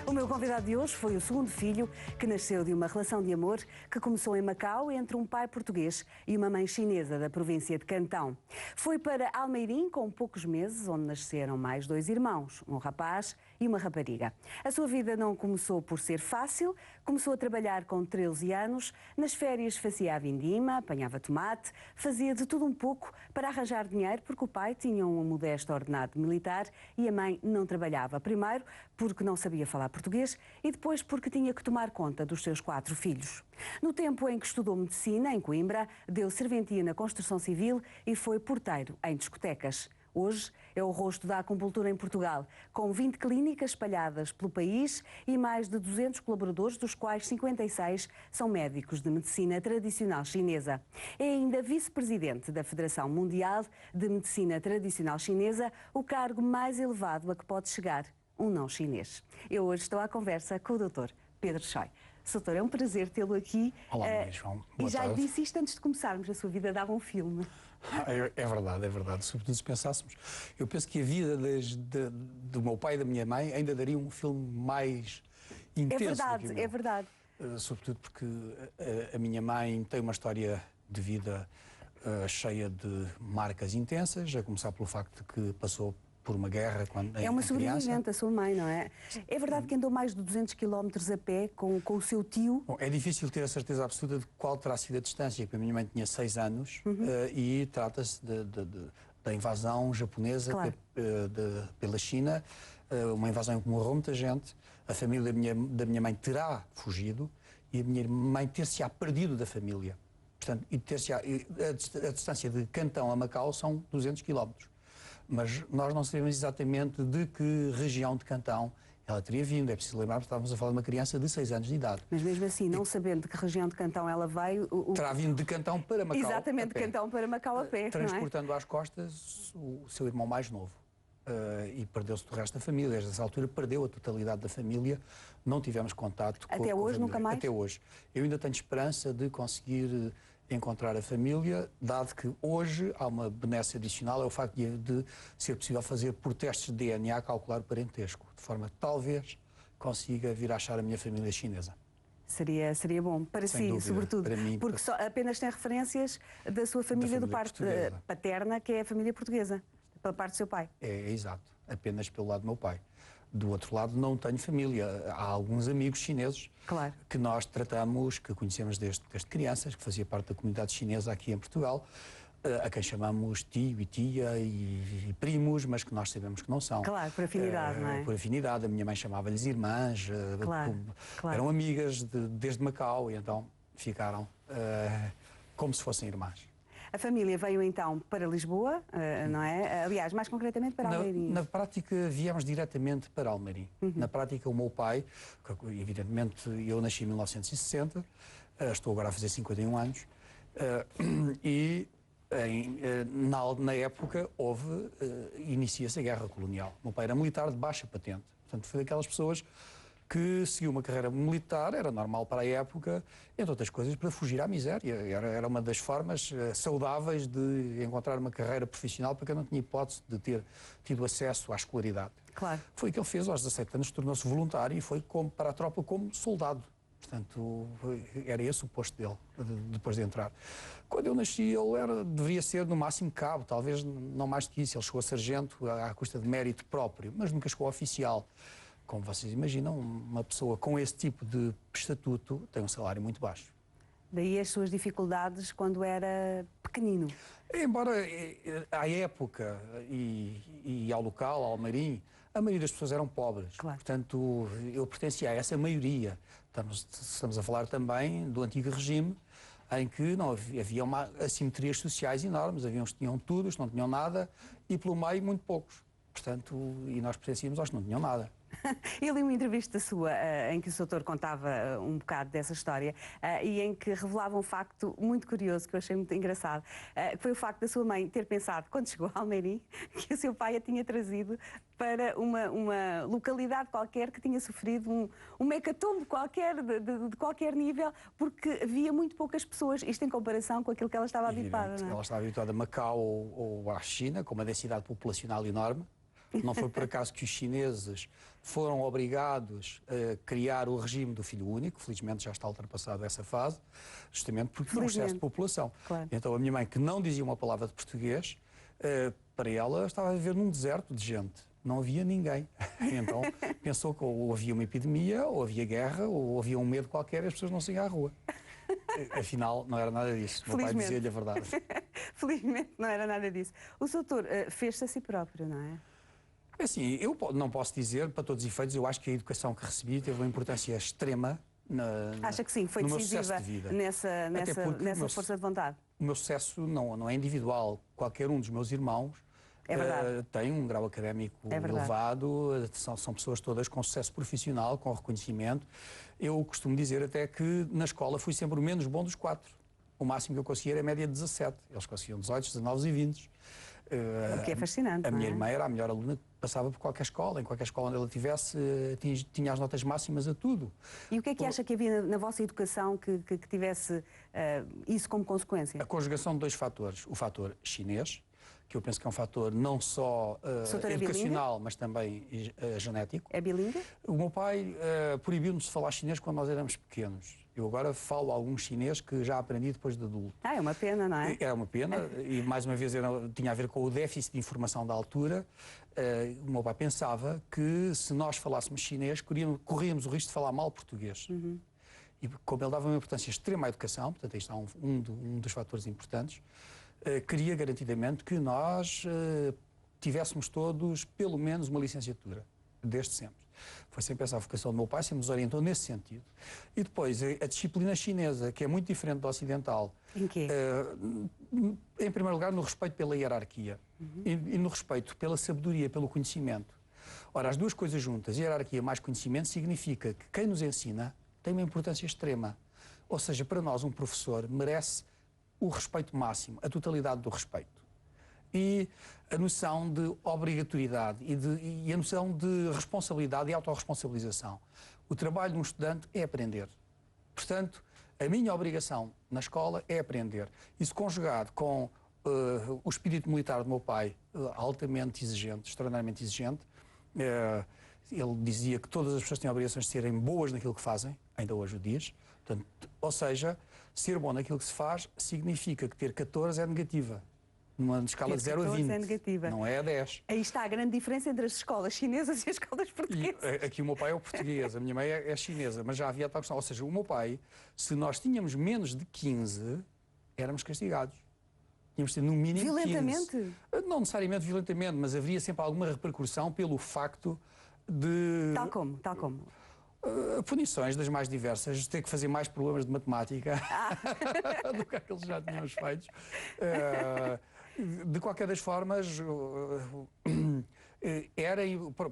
O meu convidado de hoje foi o segundo filho que nasceu de uma relação de amor que começou em Macau entre um pai português e uma mãe chinesa da província de Cantão. Foi para Almeirim com poucos meses, onde nasceram mais dois irmãos, um rapaz e uma rapariga. A sua vida não começou por ser fácil, começou a trabalhar com 13 anos, nas férias fazia a vindima, apanhava tomate, fazia de tudo um pouco para arranjar dinheiro porque o pai tinha um modesto ordenado militar e a mãe não trabalhava. Primeiro porque não sabia falar português e depois porque tinha que tomar conta dos seus 4 filhos. No tempo em que estudou medicina em Coimbra, deu serventia na construção civil e foi porteiro em discotecas. Hoje é o rosto da acupuntura em Portugal, com 20 clínicas espalhadas pelo país e mais de 200 colaboradores, dos quais 56 são médicos de medicina tradicional chinesa. É ainda vice-presidente da Federação Mundial de Medicina Tradicional Chinesa, o cargo mais elevado a que pode chegar um não chinês. Eu hoje estou à conversa com o Dr. Pedro Choi. Doutor, é um prazer tê-lo aqui. Olá, Maria João. Boa e já tarde. disse isto antes de começarmos, a sua vida dava um filme. É verdade. Sobretudo se pensássemos. Eu penso que a vida do meu pai e da minha mãe ainda daria um filme mais intenso. É verdade. Sobretudo porque a minha mãe tem uma história de vida cheia de marcas intensas, a começar pelo facto de que passou por uma guerra quando é uma sobrevivente, a sua mãe, não é? É verdade que andou mais de 200 km a pé com o seu tio? Bom, é difícil ter a certeza absoluta de qual terá sido a distância, porque a minha mãe tinha 6 anos e trata-se da invasão japonesa, claro, pela China, uma invasão que morreu muita gente, a família da minha mãe terá fugido e a minha mãe ter-se-á perdido da família. Portanto, a distância de Cantão a Macau são 200 km. Mas nós não sabemos exatamente de que região de Cantão ela teria vindo. É preciso lembrar que estávamos a falar de uma criança de 6 anos de idade. Mas mesmo assim, não sabendo de que região de Cantão ela veio... Terá vindo de Cantão para Macau. Exatamente, de Cantão para Macau a pé, transportando às costas o seu irmão mais novo. E perdeu-se do resto da família. Desde essa altura perdeu a totalidade da família. Não tivemos contato com a família. Até hoje, nunca mais? Até hoje. Eu ainda tenho esperança de conseguir encontrar a família, dado que hoje há uma benesse adicional, é o facto de ser possível fazer por testes de DNA calcular o parentesco, de forma que talvez consiga vir a achar a minha família chinesa. Seria bom, para Sem si, dúvida, sobretudo, para mim, porque só apenas tem referências da sua família, do parte paterna, que é a família portuguesa, pela parte do seu pai. É exato, apenas pelo lado do meu pai. Do outro lado, não tenho família. Há alguns amigos chineses, claro, que nós tratamos, que conhecemos desde crianças, que fazia parte da comunidade chinesa aqui em Portugal, a quem chamamos tio e tia e primos, mas que nós sabemos que não são. Claro, por afinidade, não é? Por afinidade. A minha mãe chamava-lhes irmãs, claro. Eram amigas desde Macau e então ficaram como se fossem irmãs. A família veio então para Lisboa, não é? Aliás, mais concretamente para Almeirim. Na prática, viemos diretamente para Almeirim. Na prática, o meu pai, evidentemente, eu nasci em 1960, estou agora a fazer 51 anos, e na época inicia-se a Guerra Colonial. O meu pai era militar de baixa patente, portanto, foi daquelas pessoas que seguiu uma carreira militar, era normal para a época, entre outras coisas, para fugir à miséria. Era uma das formas saudáveis de encontrar uma carreira profissional, porque eu não tinha hipótese de ter tido acesso à escolaridade. Claro. Foi o que ele fez aos 17 anos, tornou-se voluntário e foi para a tropa como soldado. Portanto, era esse o posto dele, depois de entrar. Quando eu nasci, ele deveria ser no máximo cabo, talvez não mais do que isso. Ele chegou a sargento à custa de mérito próprio, mas nunca chegou a oficial. Como vocês imaginam, uma pessoa com esse tipo de estatuto tem um salário muito baixo. Daí as suas dificuldades quando era pequenino. Embora à época e ao local, ao Almeirim, a maioria das pessoas eram pobres. Claro. Portanto, eu pertencia a essa maioria. Estamos a falar também do antigo regime, em que não havia assimetrias sociais enormes. Havia uns que tinham tudo, os que não tinham nada, e pelo meio muito poucos. Portanto, e nós pertencíamos aos que não tinham nada. Eu li uma entrevista sua em que o Soutor contava um bocado dessa história e em que revelava um facto muito curioso que eu achei muito engraçado, que foi o facto da sua mãe ter pensado, quando chegou a Almeirim, que o seu pai a tinha trazido para uma localidade qualquer que tinha sofrido um hecatombe qualquer, de qualquer nível, porque havia muito poucas pessoas, isto em comparação com aquilo que ela estava habituada. Não é? Ela estava habituada a Macau ou à China, com uma densidade populacional enorme. Não foi por acaso que os chineses foram obrigados a criar o regime do filho único, felizmente já está ultrapassada essa fase, justamente porque foi um excesso de população. Claro. Então a minha mãe, que não dizia uma palavra de português, para ela estava a viver num deserto de gente, não havia ninguém. Então pensou que ou havia uma epidemia, ou havia guerra, ou havia um medo qualquer e as pessoas não saíam à rua. Afinal, não era nada disso. O meu pai dizia-lhe a verdade. Felizmente não era nada disso. O Soutor fez-se a si próprio, não é? Assim, eu não posso dizer, para todos os efeitos, eu acho que a educação que recebi teve uma importância extrema Acha que sim, foi no meu decisiva sucesso de vida. nessa força de vontade? O meu sucesso não é individual. Qualquer um dos meus irmãos tem um grau académico elevado, são pessoas todas com sucesso profissional, com reconhecimento. Eu costumo dizer até que na escola fui sempre o menos bom dos 4. O máximo que eu conseguia era a média de 17. Eles conseguiam 18, 19 e 20. O que é fascinante. A minha irmã era a melhor aluna que passava por qualquer escola, em qualquer escola onde ela estivesse, tinha as notas máximas a tudo. E o que é que acha que havia na vossa educação que tivesse isso como consequência? A conjugação de 2 fatores. O fator chinês, que eu penso que é um fator não só educacional, mas também genético. É bilingue? O meu pai proibiu-nos de falar chinês quando nós éramos pequenos. Eu agora falo algum chinês que já aprendi depois de adulto. É uma pena, não é? É uma pena, e mais uma vez tinha a ver com o déficit de informação da altura. O meu pai pensava que se nós falássemos chinês, corríamos o risco de falar mal português. Uhum. E como ele dava uma importância extrema à educação, portanto, aí está um dos fatores importantes, queria garantidamente que nós tivéssemos todos pelo menos uma licenciatura, desde sempre. Foi sempre essa a vocação do meu pai, sempre nos orientou nesse sentido. E depois, a disciplina chinesa, que é muito diferente da ocidental. Em quê? Em primeiro lugar, no respeito pela hierarquia. Uhum. E no respeito pela sabedoria, pelo conhecimento. Ora, as duas coisas juntas, hierarquia mais conhecimento, significa que quem nos ensina tem uma importância extrema. Ou seja, para nós, um professor merece o respeito máximo, a totalidade do respeito. E a noção de obrigatoriedade e a noção de responsabilidade e autorresponsabilização. O trabalho de um estudante é aprender. Portanto, a minha obrigação na escola é aprender. Isso conjugado com o espírito militar do meu pai, altamente exigente, extraordinariamente exigente. Ele dizia que todas as pessoas têm obrigações de serem boas naquilo que fazem, ainda hoje o diz. Portanto, ou seja, ser bom naquilo que se faz significa que ter 14 é negativa. Numa escala de 0 a 20, é negativa. Não é a 10. Aí está a grande diferença entre as escolas chinesas e as escolas portuguesas. Aqui o meu pai é o português, a minha mãe é chinesa, mas já havia a tal questão. Ou seja, o meu pai, se nós tínhamos menos de 15, éramos castigados. Tínhamos de ter no mínimo violentamente? 15. Não necessariamente violentamente, mas haveria sempre alguma repercussão pelo facto de... Tal como? Punições das mais diversas, de ter que fazer mais problemas de matemática do que aqueles já tínhamos feitos. De qualquer das formas,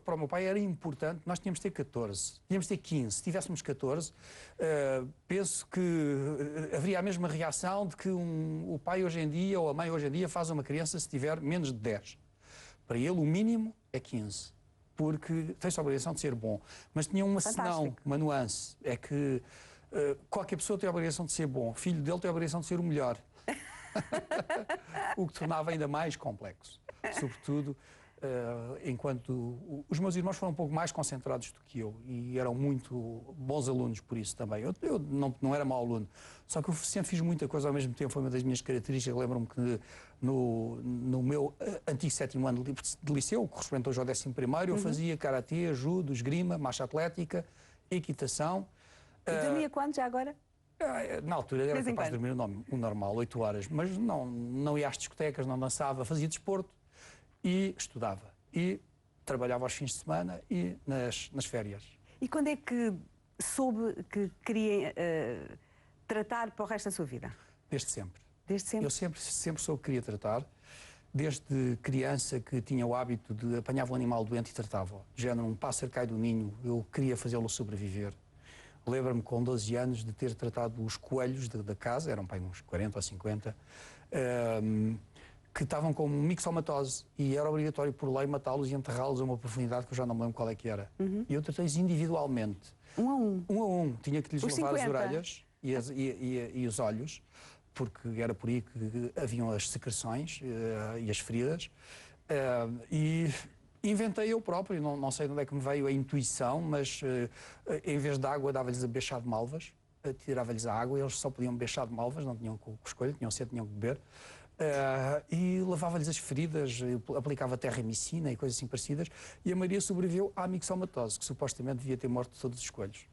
para o meu pai era importante, nós tínhamos de ter 14, tínhamos de ter 15. Se tivéssemos 14, penso que haveria a mesma reação de que o pai hoje em dia ou a mãe hoje em dia faz uma criança se tiver menos de 10. Para ele o mínimo é 15. Porque tem-se a obrigação de ser bom. Mas tinha uma senão, uma nuance. É que qualquer pessoa tem a obrigação de ser bom. O filho dele tem a obrigação de ser o melhor. O que tornava ainda mais complexo. Sobretudo, enquanto... Os meus irmãos foram um pouco mais concentrados do que eu. E eram muito bons alunos por isso também. Eu não era mau aluno. Só que eu sempre fiz muita coisa ao mesmo tempo. Foi uma das minhas características. Lembro-me que no meu antigo 7º ano de liceu, correspondente hoje ao 11º, eu fazia karatê, judo, esgrima, marcha atlética, equitação. E dormia quando já agora? Na altura era capaz de dormir o normal, 8 horas, mas não ia às discotecas, não dançava, fazia desporto e estudava. E trabalhava aos fins de semana e nas férias. E quando é que soube que queria tratar para o resto da sua vida? Desde sempre. Desde sempre? Eu sempre soube que queria tratar. desde criança que tinha o hábito de apanhar um animal doente e tratava-o. De género, um pássaro cai do ninho, eu queria fazê-lo sobreviver. Lembro-me com 12 anos de ter tratado os coelhos da casa, eram para uns 40 ou 50, que estavam com mixomatose e era obrigatório por lei matá-los e enterrá-los a uma profundidade que eu já não me lembro qual é que era. E eu tratei-os individualmente. Um a um. Um a um. Tinha que lhes Os lavar 50. as orelhas e os olhos, porque era por aí que haviam as secreções e as feridas. E inventei eu próprio, não sei de onde é que me veio a intuição, mas em vez de água dava-lhes a beijar de malvas, tirava-lhes a água e eles só podiam beijar de malvas, não tinham escolha, tinham sede, tinham que beber. E lavava-lhes as feridas, aplicava terramicina e coisas assim parecidas, e a Maria sobreviveu à mixomatose, que supostamente devia ter morto todos os coelhos.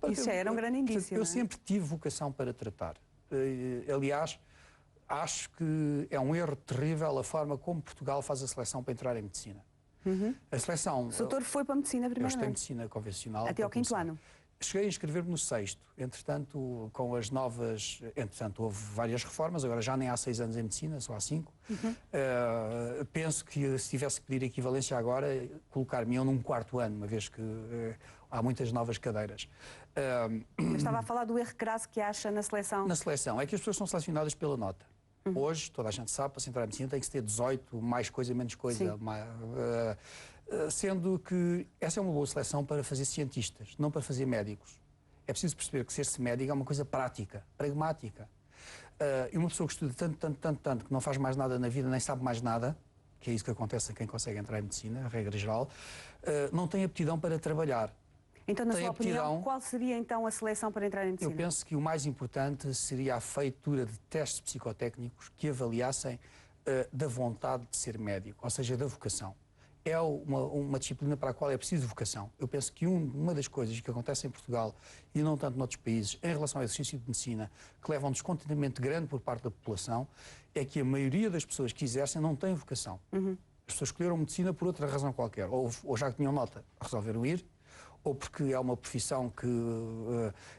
Isso já era um grande indício. Eu não é? sempre tive vocação para tratar. Aliás, acho que é um erro terrível a forma como Portugal faz a seleção para entrar em medicina. A seleção... O doutor foi para a medicina Eu estudei primeiro. medicina convencional. Até ao quinto ano. Cheguei a inscrever-me no sexto. Entretanto, com as novas... Entretanto, houve várias reformas. Agora já nem há 6 anos em medicina, só há 5. Penso que se tivesse que pedir equivalência agora, colocar-me eu num 4º ano, uma vez que há muitas novas cadeiras. Eu estava a falar do erro crasso que acha na seleção. Na seleção, é que as pessoas são selecionadas pela nota. Hoje, toda a gente sabe, para se entrar em medicina tem que se ter 18, mais coisa, menos coisa. Sendo que essa é uma boa seleção para fazer cientistas, não para fazer médicos. É preciso perceber que ser-se médico é uma coisa prática, pragmática. E uma pessoa que estuda tanto, que não faz mais nada na vida, nem sabe mais nada, que é isso que acontece a quem consegue entrar em medicina, a regra geral, não tem aptidão para trabalhar. Então, na sua opinião, qual seria então a seleção para entrar em medicina? Eu penso que o mais importante seria a feitura de testes psicotécnicos que avaliassem da vontade de ser médico, ou seja, da vocação. É uma disciplina para a qual é preciso vocação. Eu penso que uma das coisas que acontece em Portugal e não tanto noutros países, em relação ao exercício de medicina, que leva a um descontentamento grande por parte da população, é que a maioria das pessoas que exercem não têm vocação. As pessoas escolheram medicina por outra razão qualquer, ou já que tinham nota, resolveram ir, ou porque é uma profissão que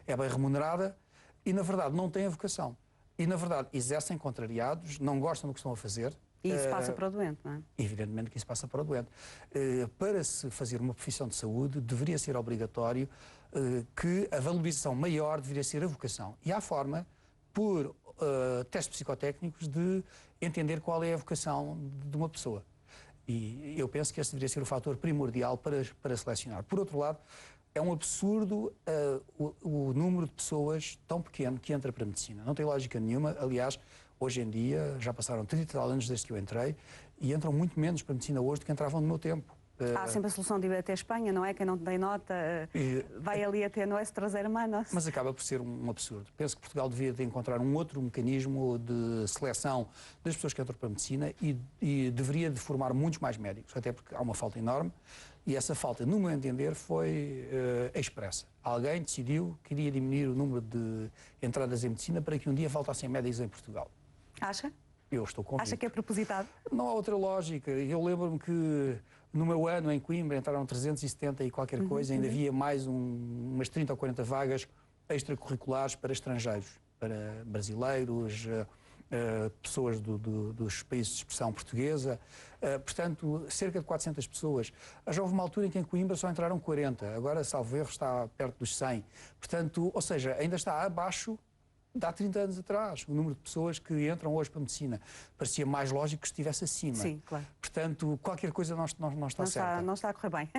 é bem remunerada e, na verdade, não têm a vocação. E, na verdade, exercem contrariados, não gostam do que estão a fazer. E isso passa para o doente, não é? Evidentemente que isso passa para o doente. Para se fazer uma profissão de saúde, deveria ser obrigatório que a valorização maior deveria ser a vocação. E há forma, por testes psicotécnicos, de entender qual é a vocação de uma pessoa. E eu penso que esse deveria ser o fator primordial para selecionar. Por outro lado, é um absurdo o número de pessoas tão pequeno que entra para a medicina. Não tem lógica nenhuma. Aliás, hoje em dia, já passaram 30 tal anos desde que eu entrei, e entram muito menos para a medicina hoje do que entravam no meu tempo. Há sempre a solução de ir até a Espanha, não é? Quem não tem nota vai ali até Nuestros Hermanos. Mas acaba por ser um absurdo. Penso que Portugal devia de encontrar um outro mecanismo de seleção das pessoas que entram para a medicina e deveria de formar muitos mais médicos, até porque há uma falta enorme e essa falta, no meu entender, foi expressa. Alguém decidiu que iria diminuir o número de entradas em medicina para que um dia faltassem médicos em Portugal. Acha? Eu estou convicto. Acha que é propositado? Não há outra lógica. Eu lembro-me que no meu ano em Coimbra entraram 370 e qualquer coisa, ainda havia mais umas 30 ou 40 vagas extracurriculares para estrangeiros, para brasileiros, pessoas dos países de expressão portuguesa, portanto, cerca de 400 pessoas. Já houve uma altura em que em Coimbra só entraram 40, agora, salvo erro, está perto dos 100. Portanto, ou seja, ainda está abaixo de há 30 anos atrás, o número de pessoas que entram hoje para a medicina. Parecia mais lógico que estivesse acima. Sim, claro. Portanto, qualquer coisa não está certa. Não está a correr bem.